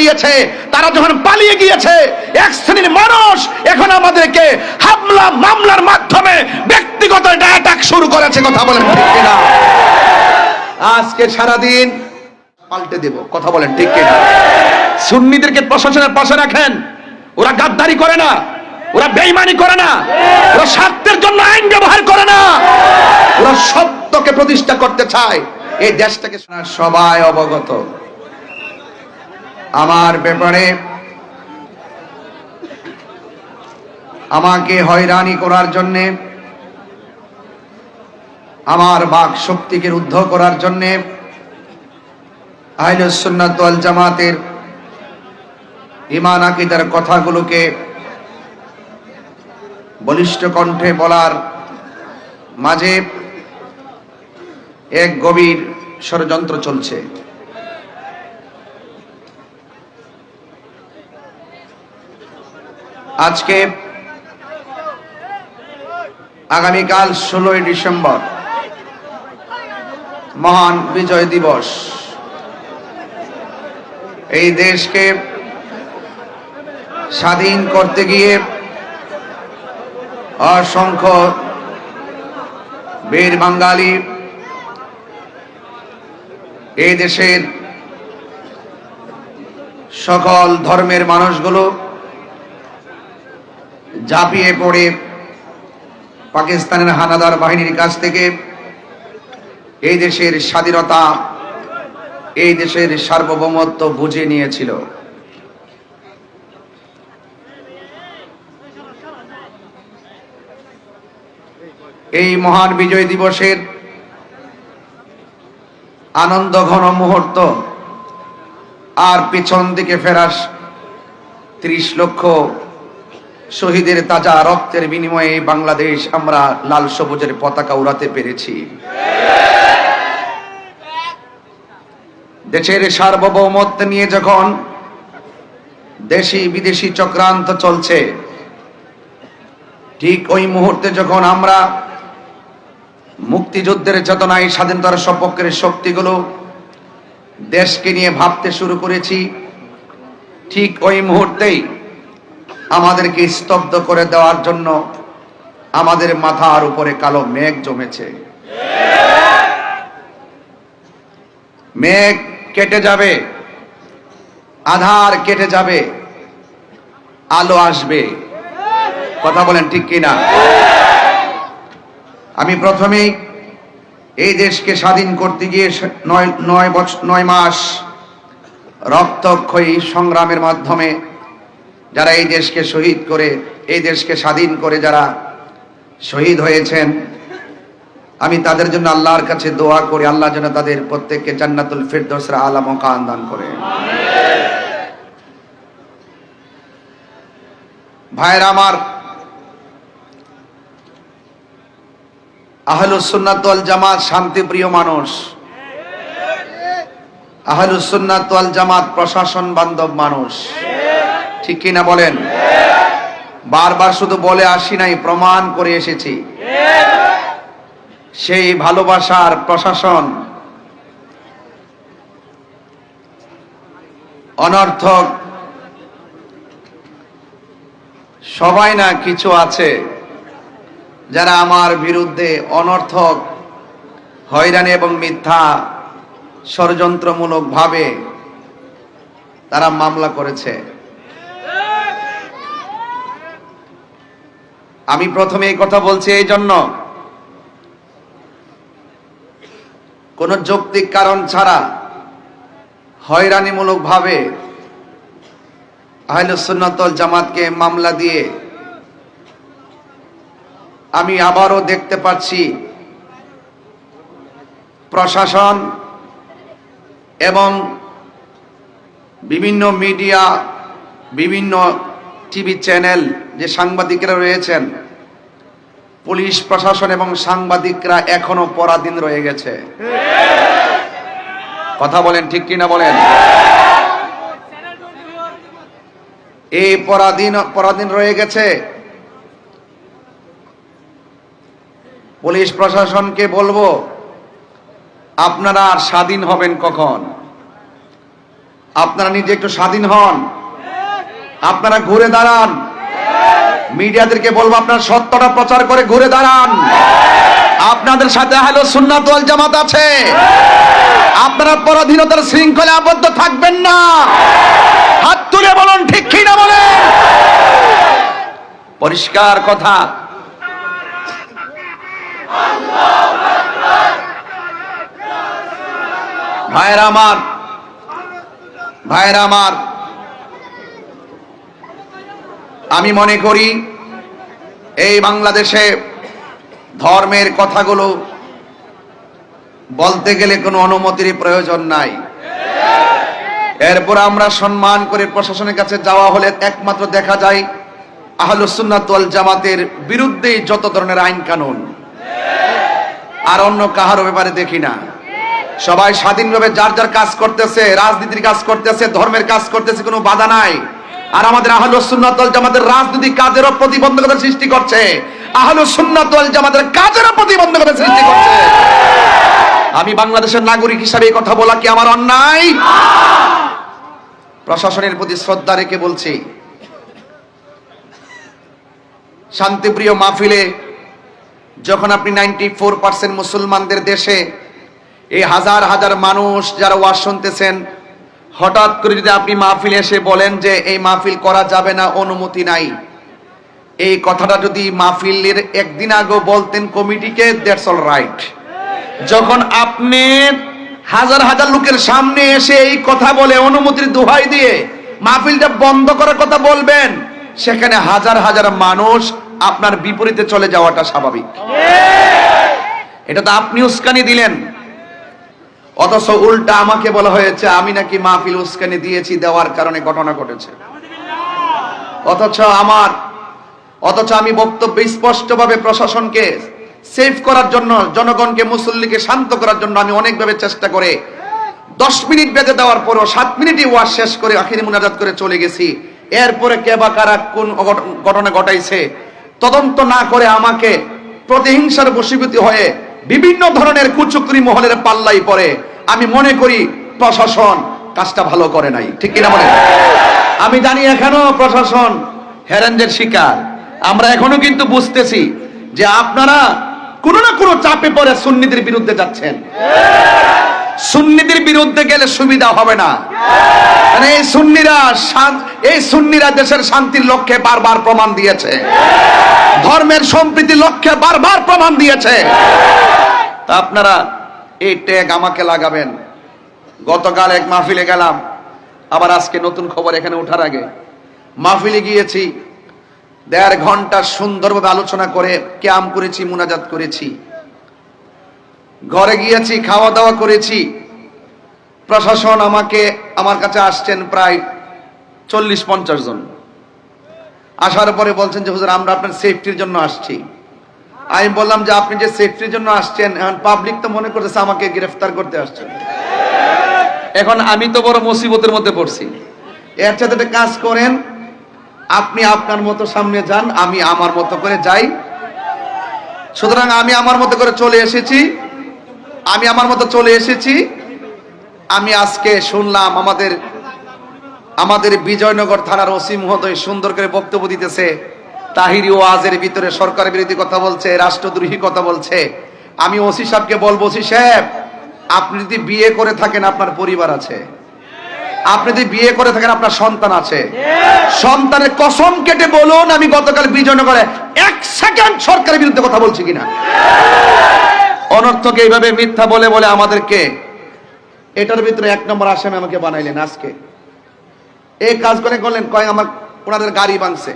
গিয়েছে, তারা যখন পালিয়ে গিয়েছে, এক শ্রেণীর মানুষ এখন আমাদেরকে হামলা মামলার মাধ্যমে ব্যক্তিগত অ্যাটাক শুরু করেছে। কথা বলেন ঠিক কিনা? আজকে সারাদিন পাল্টে দেব। কথা বলেন ঠিক কিনা? সুন্নিদেরকে প্রশাসনের পাশে রাখেন, ওরা গাদ্দারি করে না, ওরা বেঈমানি করে না, ওরা স্বার্থের জন্য আইন ব্যবহার করে না, ওরা সত্যকে প্রতিষ্ঠা করতে চায়। এই দেশটাকে সবাই অবগত। আমার ব্যাপারে আমাকে হয়রানি করার জন্যে, আমার বাক শক্তিকে রুদ্ধ করার জন্যে আহলে সুন্নাত ওয়াল জামাতের ঈমান আকীদার কথাগুলোকে বলিষ্ঠ কণ্ঠে বলার মাঝে এক গভীর ষড়যন্ত্র চলছে। আজকে আগামীকাল 16ই ডিসেম্বর মহান বিজয় দিবস। এই দেশকে স্বাধীন করতে গিয়ে অসংখ্য বীর বাঙালি, এই দেশের সকল ধর্মের মানুষগুলো ঝাঁপিয়ে পড়ে পাকিস্তানের হানাদার বাহিনীর কাছ থেকে এই দেশের স্বাধীনতা, এই দেশের সার্বভৌমত্ব বুঝে নিয়েছিল। এই মহান বিজয় দিবসের আনন্দ ঘন মুহূর্ত আর পিছন দিকে ফেরাস 30 লক্ষ শহীদের তাজা রক্তের বিনিময়ে বাংলাদেশ আমরা লাল সবুজের পতাকা উড়াতে পেরেছি। দেশের সার্বভৌমত্ব নিয়ে যখন দেশি বিদেশি চক্রান্ত চলছে, ঠিক ওই মুহূর্তে যখন আমরা মুক্তিযুদ্ধের চেতনায় স্বাধীনতার সপক্ষের শক্তিগুলো দেশকে নিয়ে ভাবতে শুরু করেছি, ঠিক ওই মুহূর্তেই আমাদেরকে স্তব্ধ করে দেওয়ার জন্য আমাদের মাথার উপরে কালো মেঘ জমেছে। মেঘ কেটে যাবে, আধার কেটে যাবে, আলো আসবে। কথা বলেন ঠিক কিনা? আমি প্রথমেই এই দেশকে স্বাধীন করতে গিয়ে 9 মাস রক্তক্ষয়ী সংগ্রামের মাধ্যমে যারা এই দেশকে শহীদ করে, এই দেশকে স্বাধীন করে যারা শহীদ হয়েছেন, আমি তাদের জন্য আল্লাহর কাছে দোয়া করি, আল্লাহ যেন তাদের প্রত্যেককে জান্নাতুল ফিরদৌসের আলা মাকাম দান করে। ভাইরা আমার, আহলুস সুন্নাত ওয়াল জামাত শান্তিপ্রিয় মানুষ, আহলুস সুন্নাত ওয়াল জামাত প্রশাসন বান্ধব মানুষ, ঠিক কিনা বলেন? বারবার শুধু বলে আসি নাই, প্রমাণ করে এসেছি। সেই ভালোবাসার প্রশাসন অনর্থক সবাই না, কিছু আছে যারা আমার বিরুদ্ধে অনর্থক হয়রানি এবং মিথ্যা ষড়যন্ত্রমূলক ভাবে তারা মামলা করেছে। আমি প্রথমে এই কথা বলছি এই জন্য, কোন যৌক্তিক কারণ ছাড়া হয়রানিমূলক ভাবে আহলুস সুন্নাত ওয়াল জামাতকে মামলা দিয়ে আমি আবারও দেখতে পাচ্ছি প্রশাসন এবং বিভিন্ন মিডিয়া, বিভিন্ন টিভি চ্যানেল, যে সাংবাদিকরা রয়েছেন, পুলিশ প্রশাসন এবং সাংবাদিকরা এখনো পরাধীন রয়ে গেছে। কথা বলেন ঠিক কিনা বলেন? এই পরাধীন রয়ে গেছে। পুলিশ প্রশাসনকে বলবো, আপনারা আর স্বাধীন হবেন কখন? আপনারা নিজে একটু স্বাধীন হন, আপনারা ঘুরে দাঁড়ান। মিডিয়াদেরকে বলবো আপনারা সত্যটা প্রচার করে ঘুরে দাঁড়ান। আপনাদের সাথে আহলুস সুন্নাত ওয়াল জামাত আছে। আপনারা পরাধীনতার শৃঙ্খলে আবদ্ধ থাকবেন না। হাত তুলে বলুন ঠিক কি না বলেন। পরিষ্কার কথা। ভাইরা আমার, ভাইরা আমার, আমি মনে করি এই বাংলাদেশে ধর্মের কথাগুলো বলতে গেলে কোনো অনুমতির প্রয়োজন নাই। এরপর আমরা সম্মান করে প্রশাসনের কাছে যাওয়া হলে একমাত্র দেখা যায় আহলুস সুন্নাত ওয়াল জামাতের বিরুদ্ধে যত ধরনের আইন কানুন, আর অন্য কাহারও ব্যাপারে দেখি না। সবাই স্বাধীনভাবে যার যার কাজ করতেছে, রাজনীতির কাজ করতেছে, ধর্মের কাজ করতেছে, কোনো বাধা নাই। আর আমাদের আহলুস সুন্নাত ওয়াল জামাতের রাজনৈতিক কাজেরও প্রতিবন্ধকতা সৃষ্টি করছে, আহলুস সুন্নাত ওয়াল জামাতের কাজেরও প্রতিবন্ধকতা সৃষ্টি করছে। আমি বাংলাদেশের নাগরিক হিসাবে এই কথা বলা কি আমার অন্যায়? প্রশাসনের প্রতি শ্রদ্ধা রেখে বলছি, শান্তিপ্রিয় মাহফিলে যখন আপনি 94% মুসলমানদের দেশে এই হাজার হাজার মানুষ যারা ওয়াজ শুনতেছেন, হঠাৎ করে যদি আপনি মাহফিলে এসে বলেন যে এই মাহফিল করা যাবে না, অনুমতি নাই, এই কথাটা যদি মাহফিলের একদিন আগে বলতেন কমিটিকে, দ্যাটস অল রাইট। যখন আপনি হাজার হাজার লোকের সামনে এসে এই কথা বলে অনুমতির দোহাই দিয়ে মাহফিলটা বন্ধ করার কথা বলবেন, সেখানে হাজার হাজার মানুষ আপনার বিপরীতে চলে যাওয়াটা স্বাভাবিক। এটা তো আপনি উস্কানি দিলেন, অথচ উল্টা আমাকে বলা হয়েছে আমি নাকি মাহফিল উস্কানি দিয়েছি, দেওয়ার কারণে ঘটনা ঘটেছে। অথচ আমি বক্তব্য স্পষ্টভাবে প্রশাসনকে সেভ করার জন্য, জনগণকে, মুসল্লিকে শান্ত করার জন্য আমি অনেকভাবে চেষ্টা করে 10 মিনিট বেঁধে দেওয়ার পরও 7 মিনিটই ওয়াজ শেষ করে আখিরি মুনাজাত করে চলে গেছি। এরপরে কে বা কারা কোন ঘটনা ঘটাইছে তদন্ত না করে আমাকে প্রতিহিংসার বশীভূত হয়ে বিভিন্ন ধরনের কুচক্রী মহলের পাল্লাই পড়ে। আমি মনে করি প্রশাসন কাজটা ভালো করে নাই, ঠিক কিনা বলেন? আমি জানি এখনো প্রশাসন হ্যারানদের শিকার। আমরা এখনো কিন্তু বুঝতেছি যে আপনারা কোনো না কোনো চাপে পড়ে সুন্নিদের বিরুদ্ধে যাচ্ছেন। সুন্নিদের বিরুদ্ধে গেলে সুবিধা হবে না। মানে এই সুন্নিরা দেশের শান্তির লক্ষ্যে বারবার প্রমাণ দিয়েছে, ধর্মের সম্প্রীতির লক্ষ্যে বারবার প্রমাণ দিয়েছে। তা আপনারা এই ট্যাগ আমাকে লাগাবেন। গতকাল এক মাহফিলে গেলাম, আবার আজকে নতুন খবর এখানে ওঠার আগে মাহফিলে গিয়েছি, 1.5 ঘন্টা সুন্দরভাবে আলোচনা করে কিয়াম করেছি, মুনাজাত করেছি, ঘরে গিয়েছি, খাওয়া দাওয়া করেছি। প্রশাসন আমার কাছে আসছেন প্রায় 40-50 জন। আসার পরে বলছেন যে হুজুর আমরা আপনার সেফটির জন্য আসছি। আমি বললাম যে আপনি যে সেফটির জন্য আসছেন, এখন পাবলিক তো মনে করতেছে আমাকে গ্রেফতার করতে আসছেন। এখন আমি তো বড় মুসিবতের মধ্যে পড়ছি। এর সাথে একটা কাজ করেন, আপনি আপনার মতো সামনে যান, আমি আমার মতো করে যাই। সুতরাং আমি আমার মতো করে চলে এসেছি। আমি আজকে শুনলাম আমাদের বিজয়নগর থানার ওসি মহোদয় সুন্দর করে বক্তব্য দিতেছে, তাহিরি ওয়াজের ভিতরে সরকার বিরোধী কথা বলছে, রাষ্ট্রদ্রোহী কথা বলছে। আমি ওসি সাহেবকে বলবো, ওসি সাহেব আপনি যদি বিয়ে করে থাকেন আপনার পরিবার আছে, আপনি যদি বিয়ে করে থাকেন আপনার সন্তান আছে, সন্তানের কসম কেটে বলুন আমি গতকাল বিজয়নগরে 1 সেকেন্ড সরকারের বিরুদ্ধে কথা বলছি কিনা। অনর্থকে এইভাবে মিথ্যা বলে বলে আমাদেরকে এটার ভিতরে 1 নম্বর আসামি আমাকে বানাইলেন। আজকে এই কাজ করলেন, কয় আমার ওনাদের গাড়ি ভাঙছে।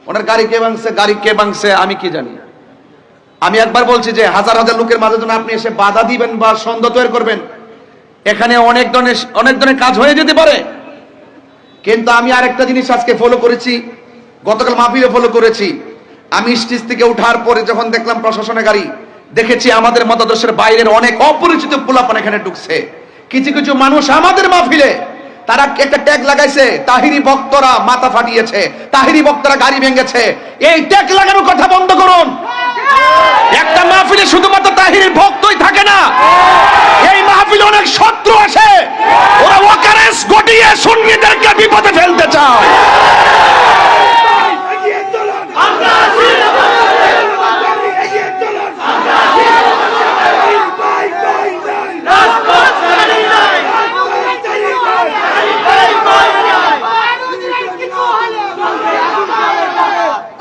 ওনার গাড়ি কে ভাঙছে আমি কি জানি। আমি একবার বলছি যে হাজার হাজার লোকের মাঝে যখন আপনি এসে বাধা দিবেন বা সন্দেহ তৈরি করবেন, এখানে অনেক ধরনের কাজ হয়ে যেতে পারে। কিন্তু আমি আরেকটা জিনিস আজকে ফলো করেছি, গতকাল মাহফিলে ফলো করেছি। আমি স্টেজ থেকে উঠার পরে যখন দেখলাম প্রশাসনের গাড়ি, দেখেছি আমাদের মতাদর্শের বাইরের অনেক অপরিচিত পোলাপান এখানে ঢুকছে। কিছু কিছু মানুষ আমাদের মাহফিলে তারা একটা ট্যাগ লাগাইছে, তাহিরি বক্তরা মাথা ফাটিয়েছে, তাহিরি বক্তরা গাড়ি ভেঙেছে। এই ট্যাগ লাগানোর কথা বন্ধ করুন। একটা মাহফিলে শুধুমাত্র তাহিরের ভক্তই থাকে না, এই মাহফিলে অনেক শত্রু আসে, ওরা ওয়াকারেস গটিয়ে সুন্নিদেরকে বিপদে ফেলতে চায়।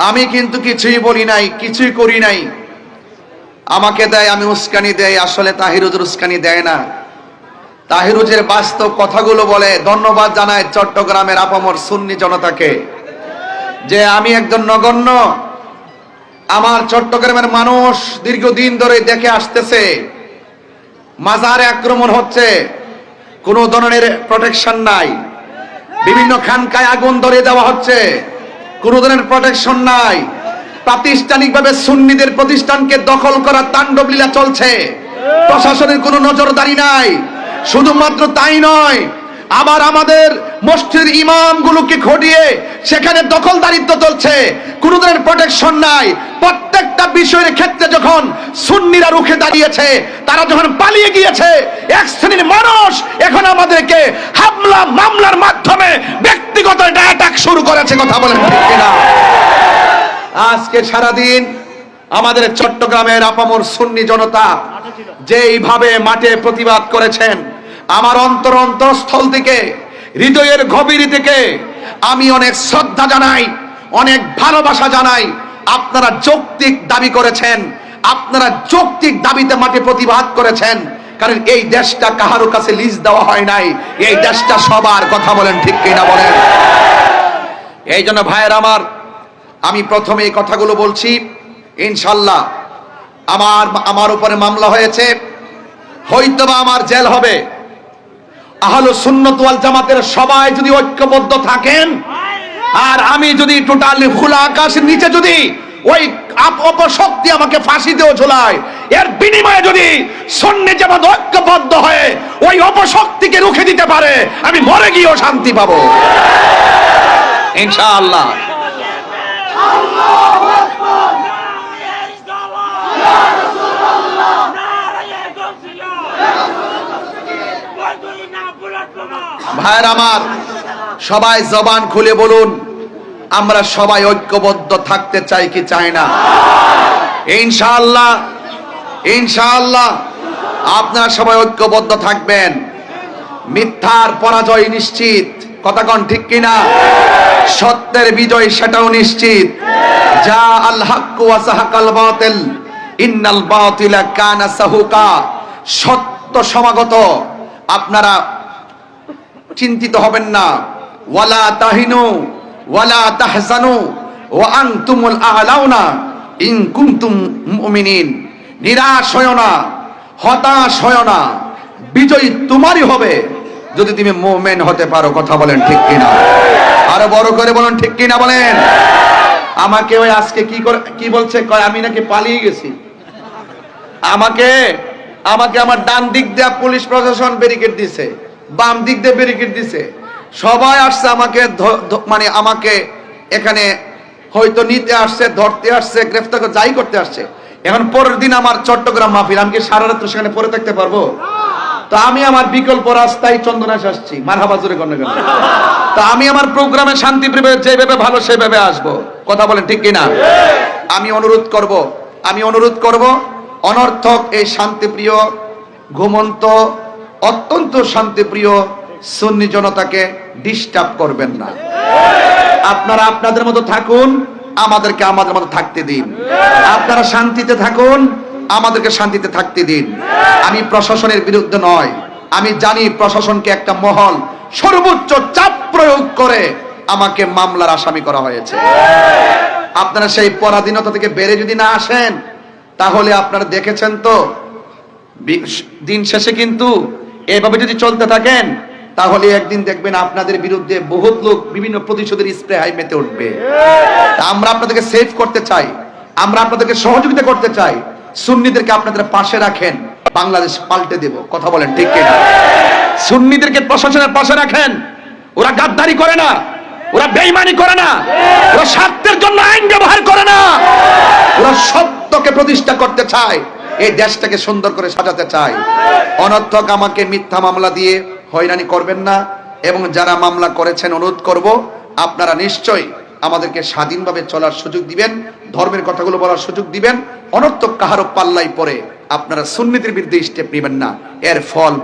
আমি কিন্তু কিছুই বলি নাই, কিছুই করি নাই। আমাকে দেয়, আমি উস্কানি দেয়, আসলে তাহিরুজের উস্কানি দেয় না। তাহিরুজের বাস্তব কথাগুলো বলে। ধন্যবাদ জানায় চট্টগ্রামের আপামর সুন্নি জনতাকে যে আমি একজন নগণ্য, আমার চট্টগ্রামের মানুষ দীর্ঘদিন ধরে দেখে আসতেছে মাজারে আক্রমণ হচ্ছে, কোনো ধরনের প্রোটেকশন নাই, বিভিন্ন খানকায় আগুন ধরে দেওয়া হচ্ছে, কোন ধরনের প্রোটেকশন নাই, প্রাতিষ্ঠানিকভাবে সুন্নিদের প্রতিষ্ঠানকে দখল করার তাণ্ডব লীলা চলছে, প্রশাসনের কোনো নজরদারি নাই। শুধুমাত্র তাই নয়, আবার আমাদের মসজিদের ইমামগুলোকে ঘটিয়ে সেখানে দখলদারিত্ব চলছে, কোন ধরনের প্রোটেকশন নাই। প্রত্যেকটা বিষয়ের ক্ষেত্রে যখন সুন্নিরা রুখে দাঁড়িয়েছে, তারা যখন পালিয়ে গিয়েছে, এক শ্রেণীর মানুষ এখন আমাদেরকে হামলা মামলার মাধ্যমে ব্যক্তিগত অ্যাটাক শুরু করেছে। কথা বলেন ঠিক কিনা? আজকে সারাদিন আমাদের চট্টগ্রামের আপামর সুন্নি জনতা যেইভাবে মাঠে প্রতিবাদ করেছেন, আমার অন্তরস্থল থেকে, হৃদয়ের গভীর থেকে আমি অনেক শ্রদ্ধা জানাই, অনেক ভালোবাসা জানাই। আপনারা যৌক্তিক দাবি করেছেন, আপনারা যৌক্তিক দাবিতে মাঠে প্রতিবাদ করেছেন, কারণ এই দেশটা কাহারো কাছে লিজ দেওয়া হয় নাই, এই দেশটা সবার। কথা বলেন ঠিক কিনা বলেন? এই জন্য ভাইয়ের আমার, আমি প্রথমে এই কথাগুলো বলছি। ইনশাল্লাহ আমার উপরে মামলা হয়েছে, হয়তোবা আমার জেল হবে। আহলে সুন্নাত ওয়াল জামাতের সবাই যদি ঐক্যবদ্ধ থাকেন, আর আমি যদি টোটালি খোলা আকাশের নিচে যদি ওই অপশক্তি আমাকে ফাঁসিতেও ঝোলায়, এর বিনিময়ে যদি সুন্নি জামাত ঐক্যবদ্ধ হয়ে ওই অপশক্তিকে রুখে দিতে পারে, আমি মরে গিয়েও শান্তি পাবো ইনশাআল্লাহ। ভাইয়ের আমার, সবাই জবান খুলে বলুন, আমরা সবাই ঐক্যবদ্ধ থাকতে চাই কি চাই না? ইনশাআল্লাহ, ইনশাআল্লাহ আপনারা সবাই ঐক্যবদ্ধ থাকবেন। মিথ্যার পরাজয় নিশ্চিত। কথা কোন ঠিক কিনা? সত্যের বিজয় সেটাও নিশ্চিত। যা আল হক ওয়া সাহাকাল বাতিল ইন্নাল বাতিলা কানা সাহুকা। সত্য সমাগত, আপনারা চিন্তিত হবেন না। ওয়ালা তাহিনু ওয়ালা তাহজানু ওয়া আনতুমুল আ'লাউনা ইন কুনতুম মুমিনিন। নিরাশ হয় না, হতাশ হয় না, বিজয় তোমারই হবে যদি তুমি মুমিন হতে পারো। কথা বলেন ঠিক কিনা? আরো বড় করে বলেন ঠিক কিনা বলেন। আমাকে ওই আজকে কি বলছে, কয় আমি নাকি পালিয়ে গেছি। আমাকে আমার ডান দিক দিয়ে পুলিশ প্রশাসন ব্যারিকেড দিছে, বাম দিক দিয়ে ব্যারিকেড দিছে, সবাই আসছে আমাকে মানে আমাকে এখানে হয়তো নিতে আসছে, ধরতে আসছে, গ্রেফতার যাই করতে আসছে। এখন পরের দিন আমার চট্টগ্রাম মাহফিল, আমি কি সারা রাত সেখানে পড়ে থাকতে পারবো? তো আমি আমার বিকল্প রাস্তায় চন্দনাশ আসছি। মারহাবা জোরে করেন কেন? তো আমি আমার প্রোগ্রামে শান্তি প্রিয় যেভাবে ভালো সেভাবে আসবো। কথা বলেন ঠিক কিনা? আমি অনুরোধ করব অনর্থক এই শান্তিপ্রিয়, ঘুমন্ত, অত্যন্ত শান্তিপ্রিয় সুন্নি জনতাকে ডিস্টার্ব করবেন না। আপনারা আপনাদের মতো থাকুন, আমাদেরকে আমাদের মতো থাকতে দিন। আপনারা শান্তিতে থাকুন, আমাদেরকে শান্তিতে থাকতে দিন। আমি প্রশাসনের বিরুদ্ধে নয়, আমি জানি প্রশাসনকে একটা মহল সর্বোচ্চ চাপ প্রয়োগ করে আমাকে মামলার আসামি করা হয়েছে। আপনারা সেই পরাধীনতা থেকে বেড়ে যদি না আসেন, তাহলে আপনারা দেখেছেন তো দিন শেষে কিন্তু এভাবে যদি চলতে থাকেন, তাহলে একদিন দেখবেন আপনাদের বিরুদ্ধে বহুত লোক বিভিন্ন প্রতিশোধের স্প্রে হাই মেতে উঠবে। আমরা আপনাদেরকে সেভ করতে চাই, আমরা আপনাদেরকে সহযোগিতা করতে চাই। সুন্নিদেরকে আপনাদের পাশে রাখেন, বাংলাদেশ পাল্টে দেব। কথা বলেন ঠিক কিনা? সুন্নিদেরকে প্রশাসনের পাশে রাখেন। ওরা গাদ্দারি করে না, ওরা বেঈমানি করে না, ওরা স্বার্থের জন্য আইন ব্যবহার করে না, ওরা সত্য সত্যকে প্রতিষ্ঠা করতে চায়, এই দেশটাকে সুন্দর করে সাজাতে চায়। অনর্থক আমাকে মিথ্যা মামলা দিয়ে হয়রানি করবেন না, এবং যারা মামলা করেছেন অনুরোধ করব আপনারা নিশ্চয়ই আমাদেরকে স্বাধীনভাবে চলার সুযোগ দিবেন, ধর্মের কথাগুলো বলার সুযোগ দিবেন। অনর্থক কাহারও পাল্লাই পরে আপনারা সুন্নিতের বিরুদ্ধে স্টেপ নেবেন না, এর ফল